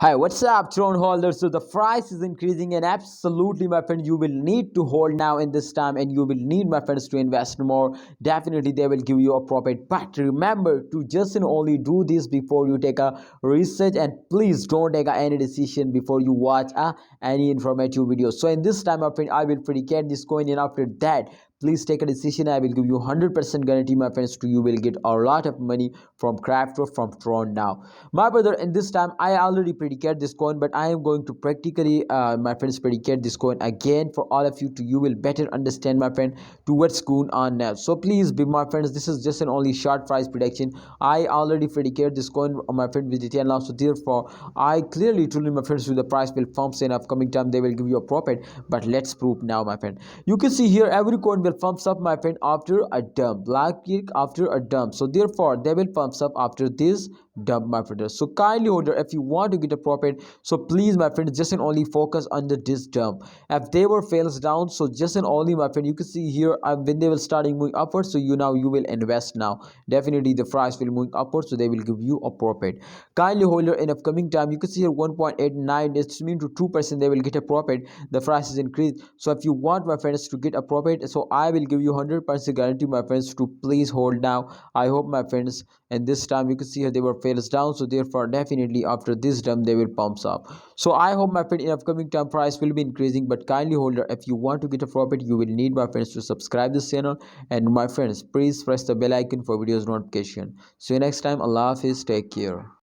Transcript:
Hi, what's up, Tron holders? So the price is increasing, and absolutely, my friend, you will need to hold now in this time, and you will need, my friends, to invest more. Definitely, they will give you a profit. But remember to just and only do this before you take a research, and please don't take any decision before you watch any informative video. So in this time, my friend, I will predicate this coin, and after that, please take a decision. I will give you 100% guarantee, my friends, to you will get a lot of money from crypto from Tron now. My brother, in this time I already predicate this coin, but I am going to practically my friends predicate this coin again for all of you to you will better understand, my friend, to what's going on now. So please be my friends, this is just an only short price prediction. I already predicate this coin, my friend, with detail now. So therefore I clearly told you, my friends, to the price will pumps in upcoming time, they will give you a profit. But let's prove now, my friend. You can see here every coin will pumps up, my friend, after a dump, black kick after a dump. So therefore they will pumps up after this dump, my friend. So kindly order, if you want to get a profit, so please, my friend, just and only focus on the this dump. If they were fails down, so just and only, my friend, you can see here when they will starting moving upwards, so you will invest now. Definitely the price will move upwards, so they will give you a profit. Kindly holder, in upcoming time, you can see here 1.89, it's mean to 2% they will get a profit. The price is increased. So if you want, my friends, to get a profit, so I will give you 100% guarantee, my friends, to please hold now. I hope, my friends, and this time you can see here they were fails down, so therefore definitely after this dump they will pumps up. So I hope, my friend, in upcoming time price will be increasing. But kindly holder, if you want to get a profit, you will need, my friends, to subscribe this channel, and my friends, please press the bell icon for videos notification. See you next time. Allah Hafiz, take care.